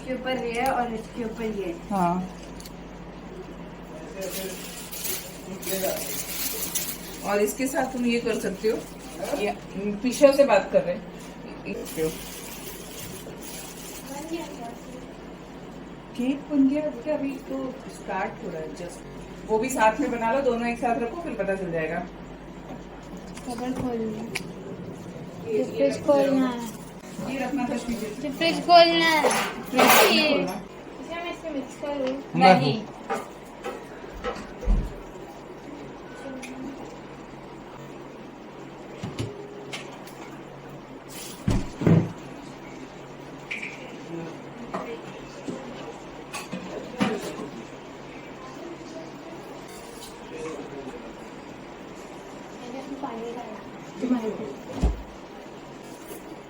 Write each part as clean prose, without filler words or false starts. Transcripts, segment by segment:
इसके ऊपर ये और इसके ऊपर ये। हाँ, और इसके साथ तुम ये कर सकते हो, ये पीछे से बात कर रहे हैं। केक बन गया क्या? अभी तो स्टार्ट हो रहा है जस्ट। वो भी साथ में बना लो, दोनों एक साथ रखो, फिर पता चल जाएगा। कवर खोलना, फ्रिज खोलना है, ये रखना था पीछे। फ्रिज खोलना है। फ्रिज खोलना। मैं इसमें मिक्स करूँ? नहीं,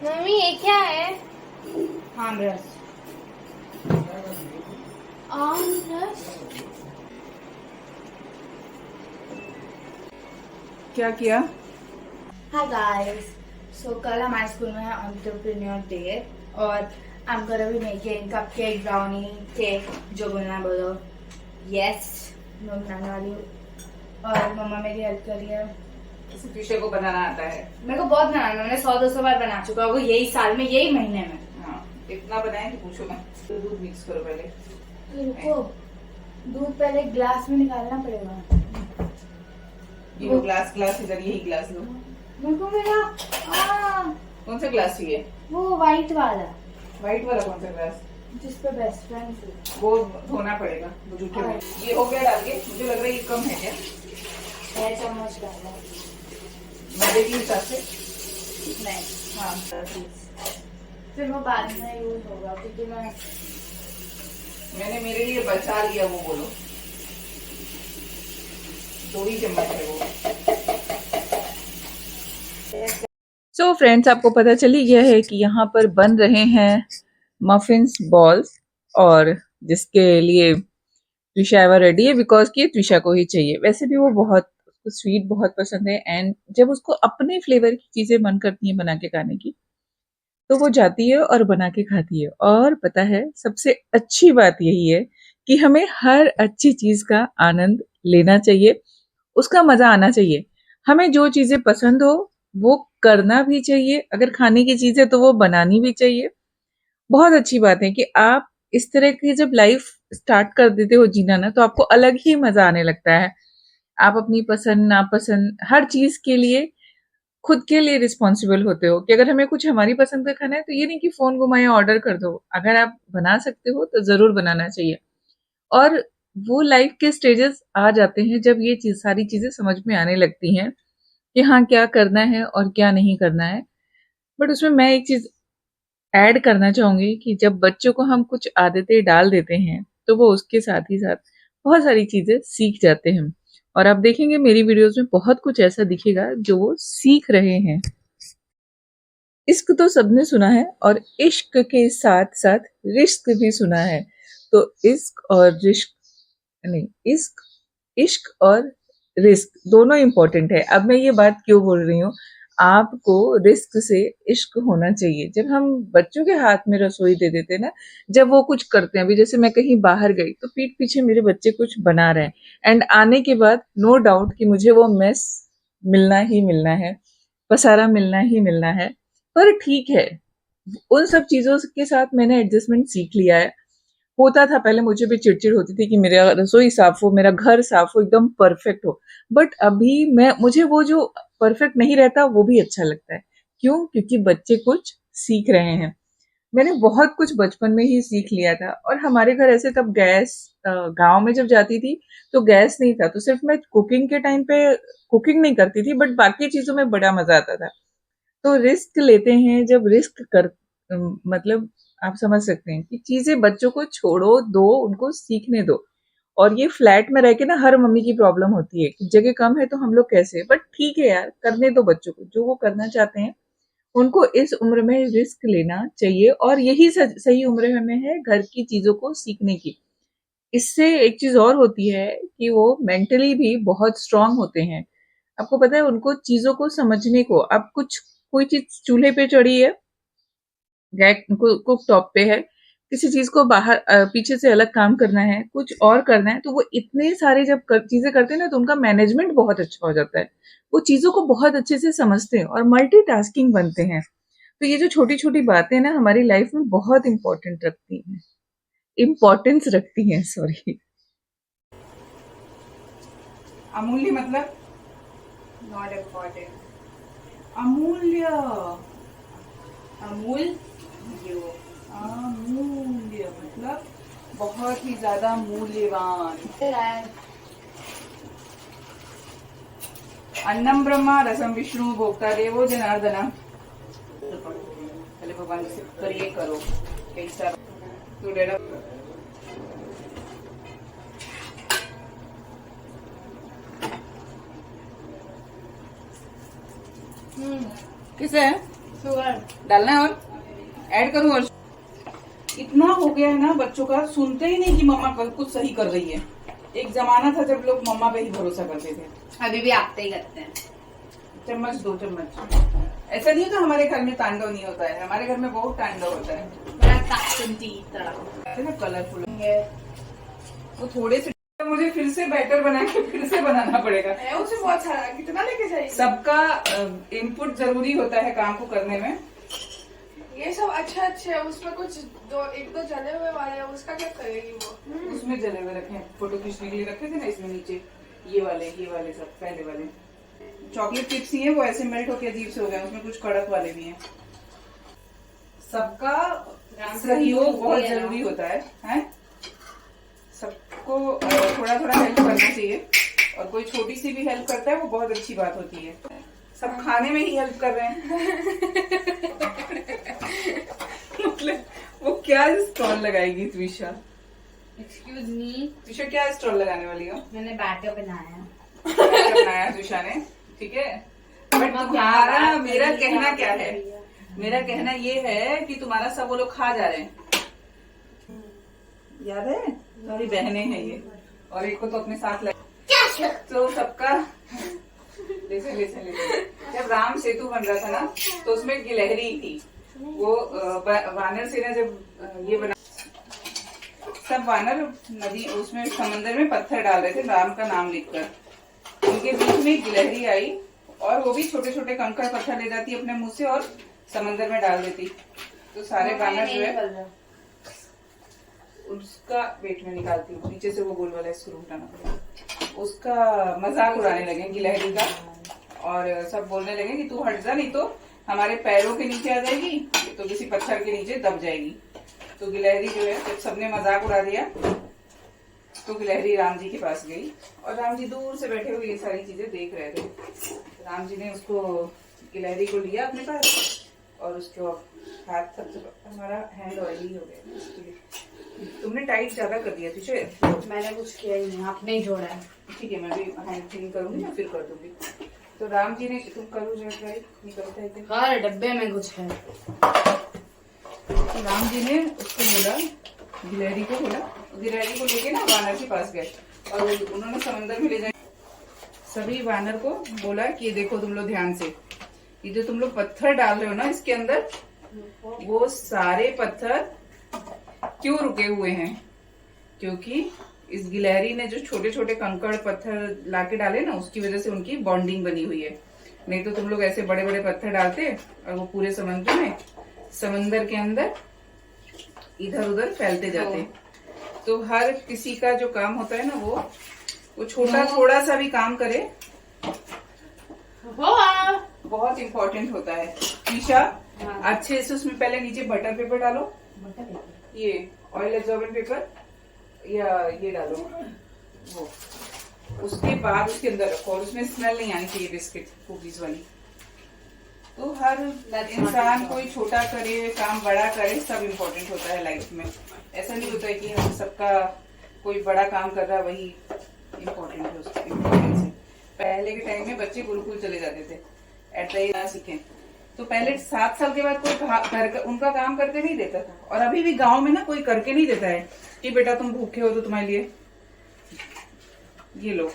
मम्मी ये क्या है? आम रस। आम रस? क्या किया? हाय गाइस, सो कल हमारे स्कूल में है एंटरप्रेन्योर डे और I am gonna be making cupcake, brownie, cake, जो बोलना बोलो। यस, मैं बनाने वाली हूँ और मम्मा मेरी हेल्प कर रही है। इसे पीछे को बनाना आता है। मेरे को बहुत बनाना, मैंने 100-200 बार बना चुका हूँ यही साल में, यही महीने में। हाँ, इतना बनाए कि पूछो मत। तो दूध मिक्स करो पहले। तो रुको, दूध पहले ग्लास में निकालना पड़ेगा। ये वो ग्लास इधर, यही ग्लास लो। मेरे को मेरा कौन सा ग्लास चाहिए? वो वाइट वाला, व्हाइट वाला कौन सा ग्लास? जिसपे बेस्ट फ्रेंड थी। वो धोना पड़ेगा, वो जूठे में। ये हो गया डाल के, मुझे लग रहा है ये कम है क्या? 6 चम्मच डाला। मैदे के हिसाब से। नहीं, हाँ, फिर वो बाद में यूज होगा क्योंकि मैंने मेरे लिए बचा लिया, वो बोलो। 2 ही चम्मच है वो। सो फ्रेंड्स, आपको पता चली गया है कि यहाँ पर बन रहे हैं मफिन्स बॉल्स, और जिसके लिए त्रिशा एवर रेडी है बिकॉज कि त्रिशा को ही चाहिए। वैसे भी वो बहुत, उसको स्वीट बहुत पसंद है, एंड जब उसको अपने फ्लेवर की चीजें मन करती है बना के खाने की, तो वो जाती है और बना के खाती है। और पता है, सबसे अच्छी बात यही है कि हमें हर अच्छी चीज का आनंद लेना चाहिए, उसका मजा आना चाहिए। हमें जो चीजें पसंद हो वो करना भी चाहिए, अगर खाने की चीज है तो वो बनानी भी चाहिए। बहुत अच्छी बात है कि आप इस तरह की जब लाइफ स्टार्ट कर देते हो जीना ना, तो आपको अलग ही मजा आने लगता है। आप अपनी पसंद नापसंद हर चीज के लिए खुद के लिए रिस्पॉन्सिबल होते हो कि अगर हमें कुछ हमारी पसंद का खाना है तो ये नहीं कि फोन घुमाए ऑर्डर कर दो। अगर आप बना सकते हो तो जरूर बनाना चाहिए। और वो लाइफ के स्टेजेस आ जाते हैं जब ये चीज, सारी चीजें समझ में आने लगती हैं कि हाँ, क्या करना है और क्या नहीं करना है। बट उसमें मैं एक चीज ऐड करना चाहूंगी कि जब बच्चों को हम कुछ आदतें डाल देते हैं तो वो उसके साथ ही साथ बहुत सारी चीजें सीख जाते हैं। और आप देखेंगे मेरी वीडियोस में बहुत कुछ ऐसा दिखेगा जो वो सीख रहे हैं। इश्क तो सबने सुना है, और इश्क के साथ साथ रिश्क भी सुना है। तो इश्क और रिश्क, नहीं, इश्क इश्क और रिस्क दोनों इंपॉर्टेंट है। अब मैं ये बात क्यों बोल रही हूँ, आपको रिस्क से इश्क होना चाहिए। जब हम बच्चों के हाथ में रसोई दे देते हैं ना, जब वो कुछ करते हैं, अभी जैसे मैं कहीं बाहर गई तो पीठ पीछे मेरे बच्चे कुछ बना रहे हैं, एंड आने के बाद नो डाउट कि मुझे वो मेस मिलना ही मिलना है, पसारा मिलना ही मिलना है। पर ठीक है, उन सब चीजों के साथ मैंने एडजस्टमेंट सीख लिया है। होता था पहले, मुझे भी चिड़चिड़ होती थी कि मेरा रसोई साफ हो, मेरा घर साफ हो, एकदम परफेक्ट हो। बट अभी मुझे वो जो परफेक्ट नहीं रहता वो भी अच्छा लगता है। क्यों? क्योंकि बच्चे कुछ सीख रहे हैं। मैंने बहुत कुछ बचपन में ही सीख लिया था, और हमारे घर ऐसे तब गैस, गांव में जब जाती थी तो गैस नहीं था, तो सिर्फ मैं कुकिंग के टाइम पे कुकिंग नहीं करती थी, बट बाकी चीजों में बड़ा मजा आता था। तो रिस्क लेते हैं, जब रिस्क कर, मतलब आप समझ सकते हैं कि चीजें बच्चों को छोड़ो, दो, उनको सीखने दो। और ये फ्लैट में रह के ना हर मम्मी की प्रॉब्लम होती है कि जगह कम है तो हम लोग कैसे, बट ठीक है यार, करने दो बच्चों को जो वो करना चाहते हैं। उनको इस उम्र में रिस्क लेना चाहिए, और यही सही उम्र हमें है घर की चीजों को सीखने की। इससे एक चीज और होती है कि वो मेंटली भी बहुत स्ट्रांग होते हैं। आपको पता है, उनको चीजों को समझने को, अब कुछ कोई चीज चूल्हे पे चढ़ी है, कुक टॉप पे है, किसी चीज को बाहर पीछे से अलग काम करना है, कुछ और करना है, तो वो इतने सारे जब चीजें करते हैं ना तो उनका मैनेजमेंट बहुत अच्छा हो जाता है। वो चीजों को बहुत अच्छे से समझते हैं और मल्टीटास्किंग बनते हैं। तो ये जो छोटी छोटी बातें ना हमारी लाइफ में बहुत इम्पोर्टेंस रखती हैं, सॉरी। अमूल्य मतलब नॉट इम्पोर्टेंट। अमूल्य, अमूल्य। अमूल्य मतलब बहुत ही ज्यादा मूल्यवान। अन्नम ब्रह्मा रसम विष्णु भोक्ता देवो जनार्दना। पहले भगवान से करिए करो कैसा तो डेरा। किसे है शुगर डालना है और ऐड करूं? और इतना हो गया है ना बच्चों का, सुनते ही नहीं कि मम्मा कुछ सही कर रही है। एक जमाना था जब लोग मम्मा पे ही भरोसा करते थे। अभी भी आप ही करते हैं। चम्मच 2 चम्मच। ऐसा नहीं होता हमारे घर में तांडव नहीं होता है, हमारे घर में बहुत तांडव होता है। बड़ा काटती तरह कलरफुल वो थोड़े से मुझे फिर से बैटर बना के फिर से बनाना पड़ेगा। उसे बहुत सारा कितना लेके जाइए। सबका इनपुट जरूरी होता है काम को करने में। ये सब अच्छा है, उसमें कुछ एक दो जले हुए वाले हैं, उसका क्या करेगी वो? उसमें जले हुए रखे, फोटो खींचने के लिए रखे थे ना, इसमें नीचे ये वाले सब पहले वाले चॉकलेट चिप्स ही है, वो ऐसे मेल्ट होके अजीब से हो गए। उसमें कुछ कड़क वाले भी हैं। सबका सहयोग बहुत जरूरी होता है? सबको थोड़ा थोड़ा हेल्प करना चाहिए, और कोई छोटी सी भी हेल्प करता है वो बहुत अच्छी बात होती है। सब खाने में ही हेल्प कर रहे हैं। मतलब वो क्या स्टॉल लगाएगी त्विषा? एक्सक्यूज मी, त्विषा क्या स्टॉल लगाने वाली हो? मैंने बैटर बनाया। बनाया त्विषा ने, ठीक है। बट तुम्हारा मेरा कहना क्या है? मेरा कहना ये है कि तुम्हारा सब वो लोग खा जा रहे हैं, याद है? तुम्हारी बहनें हैं ये, और एक को तो अपने साथ लगा। तो सबका ले जब राम सेतु बन रहा था ना, तो उसमें गिलहरी थी। वो वानर सेना जब ये बना, सब वानर नदी उसमें समंदर में पत्थर डाल रहे थे राम का नाम लिखकर। उनके बीच में गिलहरी आई, और वो भी छोटे छोटे कंकड़ पत्थर ले जाती अपने मुंह से और समंदर में डाल देती। तो सारे वानर जो है उसका पेट में निकालती हूँ, नीचे से वो गोल वाला स्क्रू हटाना पड़ेगा। उसका मजाक उड़ाने लगे गिलहरी का, और सब बोलने लगे कि तू हट जा, नहीं तो हमारे पैरों के नीचे आ जाएगी, तो किसी पत्थर के नीचे दब जाएगी। तो गिलहरी जो है, जब सबने मजाक उड़ा दिया तो गिलहरी राम जी के पास गई, और राम जी दूर से बैठे हुए ये सारी चीजें देख रहे थे। राम जी ने उसको गिलहरी को लिया अपने पास, और उसको हाथ तक, हमारा हैंड ऑयली हो गया। तुमने टाइट ज्यादा कर दिया तुझे। मैंने कुछ किया ही नहीं, आपने ही जोड़ा है। ठीक है, मैं भी हैंड क्लीन करूंगी ना, फिर कर दूंगी। तो राम जी ने, तुम करो जो ट्राई निकलता है क्या? हर डब्बे में कुछ है। तो राम जी ने उसको बोला, गिलहरी को बोला, गिलहरी को लेके ना वानर के पास गए, और उन्होंने समंदर में ले जाए। सभी वानर को बोला कि ये देखो तुम लोग ध्यान से, ये जो तुम लोग पत्थर डाल रहे हो ना इसके अंदर, वो सारे पत्थर क्यों रुके हुए हैं? क्योंकि इस गिलहरी ने जो छोटे छोटे कंकड़ पत्थर लाके डाले ना, उसकी वजह से उनकी बॉन्डिंग बनी हुई है। नहीं तो तुम लोग ऐसे बड़े बड़े पत्थर डालते और वो पूरे समंदर के अंदर इधर उधर फैलते जाते। तो हर किसी का जो काम होता है ना, वो छोटा थोड़ा सा भी काम करे, बहुत इम्पोर्टेंट होता है। ईशा, अच्छे से उसमें पहले नीचे बटर पेपर डालो, ये ऑयल एब्जॉर्बेंट पेपर, या ये डालो वो, उसके बाद उसके अंदर रखो, और उसमें स्मेल नहीं आनी चाहिए बिस्किट कुकीज वाली। तो हर इंसान कोई छोटा करे काम बड़ा करे, सब इम्पोर्टेंट होता है लाइफ में। ऐसा नहीं होता है कि हम सबका कोई बड़ा काम कर रहा है वही इम्पोर्टेंट है, उसका इम्पोर्टेंस है। पहले के टाइम में बच्चे गुरुकुल चले जाते थे, ऐसा ही ना सीखें, तो पहले 7 साल के बाद कोई उनका काम करके नहीं देता था। और अभी भी गांव में ना कोई करके नहीं देता है कि बेटा तुम भूखे हो तो तुम्हारे लिए ये लो,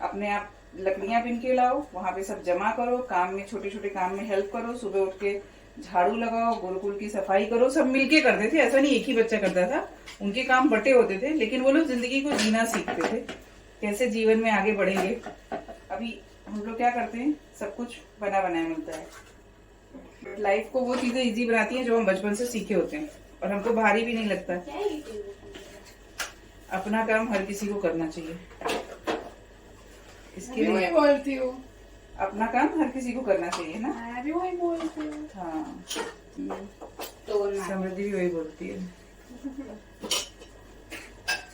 अपने आप लकड़ियां बिन के लाओ, वहां पे सब जमा करो, काम में छोटे छोटे काम में हेल्प करो, सुबह उठ के झाड़ू लगाओ, गुरुकुल की सफाई करो, सब मिलके करते थे, ऐसा नहीं एक ही बच्चा करता था। उनके काम बटे होते थे, लेकिन वो लोग जिंदगी को जीना सीखते थे, कैसे जीवन में आगे बढ़ेंगे। अभी हम लोग क्या करते हैं, सब कुछ बना बनाया मिलता है। लाइफ को वो चीजें इजी बनाती हैं जो हम बचपन से सीखे होते हैं, और हमको भारी भी नहीं लगता। अपना काम हर किसी को करना चाहिए, इसके लिए बोलती हूँ, अपना काम हर किसी को करना चाहिए ना। मैं भी वही बोलती हूँ। हाँ, तो समृद्धि भी वही बोलती है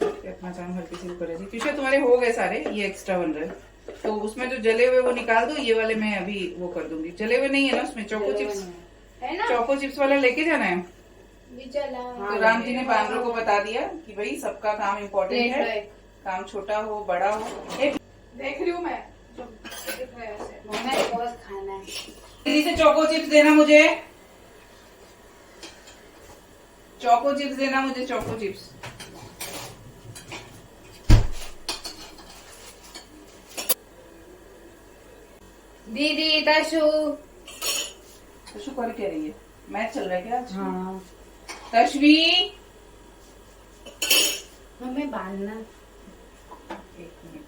कि अपना काम हर किसी को करना चाहिए। ट्यूशन तुम्हारे हो गए सारे, ये एक्स्ट्रा बन रहे, तो उसमें जो जले हुए वो निकाल दो, ये वाले मैं अभी वो कर दूंगी। जले हुए नहीं है ना उसमें, चोको चिप्स है ना, चोको चिप्स वाला लेके जाना है। भी चला। तो राम जी ने बानरों को बता दिया कि भाई सबका काम इम्पोर्टेंट है, काम छोटा हो बड़ा हो। देख रही हूँ मैं जो दिख रहा है ऐसे। हमें बहुत खाना है। दीदी से चोको चिप्स देना मुझे, चोको चिप्स देना मुझे, चोको चिप्स। दीदी तशु। तशु कर क्या रही है, मैच चल रहा है क्या आज? हाँ तशवी, हमें बांधना। एक मिनट,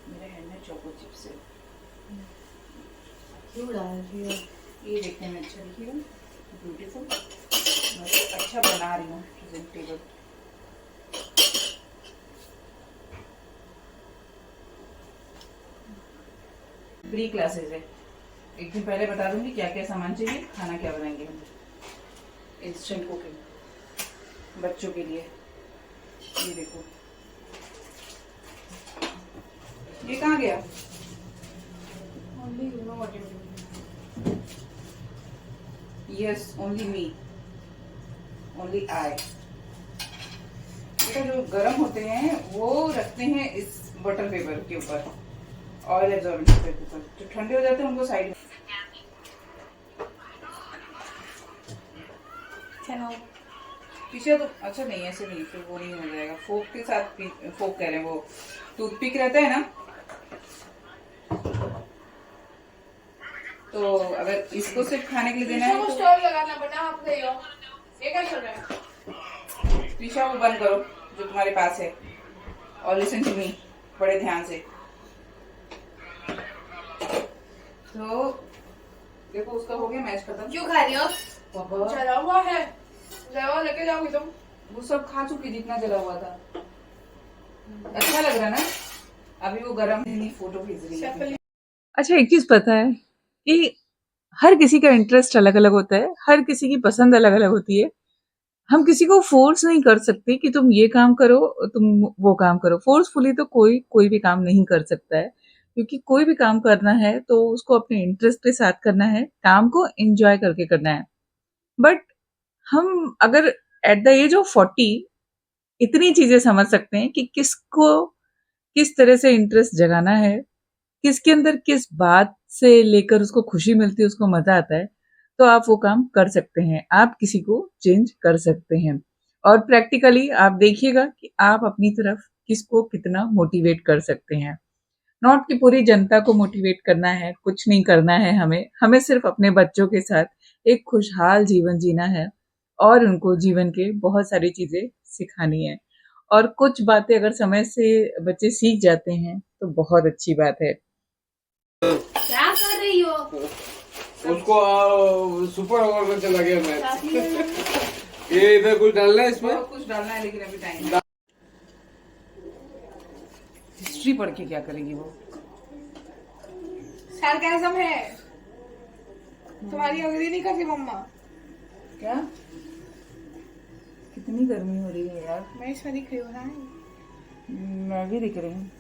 मेरे हैंड में चोको चिप्स है, क्यों डाल रही हो? ये देखने में अच्छा दिखेगा, ब्यूटीफुल। मैं तो अच्छा बना रही हूँ, प्रेजेंटेबल। प्री क्लासेस है, एक दिन पहले बता दूंगी क्या क्या सामान चाहिए, खाना क्या बनाएंगे हम। इंस्टेंट कुकिंग बच्चों के लिए। ये देखो, ये कहाँ गया? Only you know what you do. Yes, only me, only I. बेटा जो गर्म होते हैं वो रखते हैं इस बटर पेपर के ऊपर, ऑयल एब्जॉर्बेंट पेपर के ऊपर। जो ठंडे हो जाते हैं उनको साइड में। चलो। पीछे तो अच्छा नहीं, ऐसे नहीं, फिर वो नहीं हो जाएगा। फोक के साथ, फोक कह रहे हैं, वो टूथपिक रहता है ना, तो अगर इसको सिर्फ खाने के लिए देना है को तो स्टोर लगाना बना आप गई हो। ये क्या चल रहा है? पीछा वो बंद करो जो तुम्हारे पास है, और लिसन टू मी बड़े ध्यान से। तो देखो उसका हो गया मैच खत्म। क्यों खा रही हो? पापा, जला हुआ है, जला लेके जाओगी तुम। वो सब खा चुकी जितना जला हुआ था। अच्छा लग रहा ना? अभी वो गरम नहीं, फोटो भेज रही है। अच्छा, एक चीज पता है कि हर किसी का इंटरेस्ट अलग अलग होता है, हर किसी की पसंद अलग अलग होती है। हम किसी को फोर्स नहीं कर सकते कि तुम ये काम करो, तुम वो काम करो। फोर्सफुली तो कोई भी काम नहीं कर सकता है, क्योंकि कोई भी काम करना है तो उसको अपने इंटरेस्ट के साथ करना है, काम को एंजॉय करके करना है। बट हम अगर एट द एज ऑफ 40 इतनी चीजें समझ सकते हैं कि किसको किस तरह से इंटरेस्ट जगाना है, किसके अंदर किस बात से लेकर उसको खुशी मिलती है, उसको मजा आता है, तो आप वो काम कर सकते हैं, आप किसी को चेंज कर सकते हैं। और प्रैक्टिकली आप देखिएगा कि आप अपनी तरफ किसको कितना मोटिवेट कर सकते हैं। नॉट कि पूरी जनता को मोटिवेट करना है, कुछ नहीं करना है। हमें सिर्फ अपने बच्चों के साथ एक खुशहाल जीवन जीना है, और उनको जीवन के बहुत सारी चीजें सिखानी है। और कुछ बातें अगर समय से बच्चे सीख जाते हैं तो बहुत अच्छी बात है। क्या कर रही हो? उसको सुपर ओवर में चला गया मैच। ये इधर कुछ डालना है इसमें, बहुत कुछ डालना है, लेकिन अभी टाइम। हिस्ट्री पढ़ के क्या करेगी वो? सार्केज्म है। तुम्हारी अग्री नहीं करती मम्मा। क्या? कितनी गर्मी हो रही है यार। मैं इसमें दिख रही हूँ ना। मैं भी दिख रही हूँ।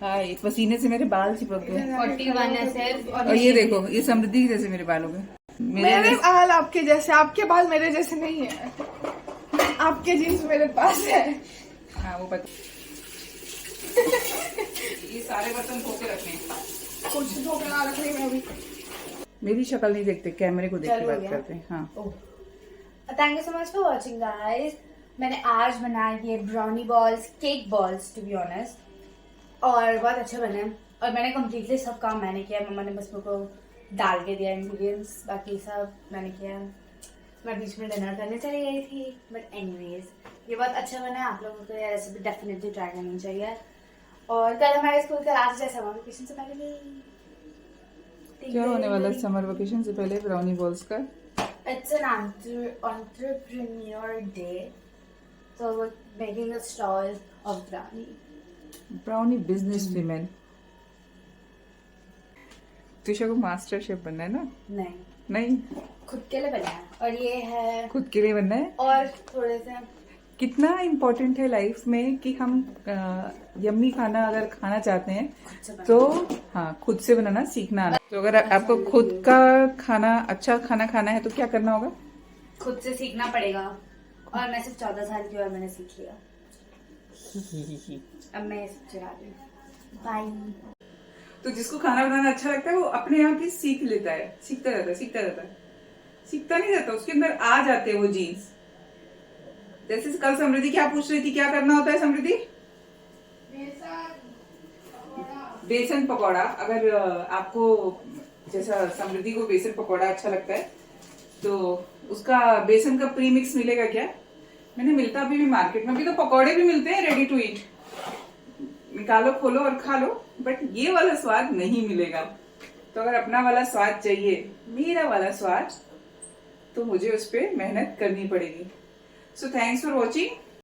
हाँ, ये पसीने से मेरे बाल चिपक गए। 41 है सिर्फ। और ये देखो, ये समृद्धि के जैसे मेरे बाल हो गए। मेरे बाल आपके जैसे, आपके बाल मेरे जैसे नहीं है। आपके जीन्स मेरे पास है। हाँ, वो पता। ये सारे बर्तन धो के रखने हैं। कुछ धो के ना रख रही मैं अभी। मेरी शक्ल नहीं देखते, कैमरे को देख के चलो बात गया। करते हैं। हाँ, thank you so much for watching guys. मैंने आज बनाया ये brownie balls, cake balls to be honest, और बहुत अच्छे बने। और मैंने कम्प्लीटली सब काम मैंने किया, मम्मा ने बस मेरे को डाल के दिया इंग्रेडिएंट्स, बाकी सब मैंने किया। मैं बीच में डिनर करने चली गई थी, बट एनीवेज ये बहुत अच्छा बना है। आप लोगों को ये रेसिपी डेफिनेटली ट्राई करनी चाहिए। और कल हमारे स्कूल का लास्ट डे समर वेकेशन से पहले क्या होने वाला है समर वेकेशन से पहले ब्राउनी बॉल्स का? It's an entrepreneur day, so we're making a stall of brownie. Brownie business women. Trisha को मास्टर शेफ बनना है ना? नहीं, नहीं, खुद के लिए बना है। और ये है, खुद के लिए बनना है। और थोड़े से कितना इम्पोर्टेंट है लाइफ में कि हम यम्मी खाना अगर खाना चाहते हैं खुद से बना। तो हाँ, खुद से बनाना सीखना आना। तो अगर आपको खुद का खाना, अच्छा खाना खाना है तो क्या करना होगा? खुद से सीखना पड़ेगा। और मैं सिर्फ 14 साल की, और मैंने सीख लिया। अब मैं ये सब चला रही हूँ। बाय। तो जिसको खाना बनाना अच्छा लगता है वो अपने आप ही सीख लेता है, सीखता रहता है, सीखता रहता है, सीखता नहीं रहता, उसके अंदर आ जाते हैं वो जीन्स। जैसे कल समृद्धि क्या पूछ रही थी, क्या करना होता है समृद्धि? बेसन पकौड़ा। अगर आपको, जैसा समृद्धि को बेसन पकौड़ा अच्छा लगता है तो उसका बेसन का प्रीमिक्स मिलेगा क्या? मैंने मिलता अभी भी मार्केट में, अभी तो पकौड़े भी मिलते हैं रेडी टू ईट, निकालो खोलो और खा लो, बट ये वाला स्वाद नहीं मिलेगा। तो अगर अपना वाला स्वाद चाहिए, मेरा वाला स्वाद, तो मुझे उस पर मेहनत करनी पड़ेगी। So thanks for watching.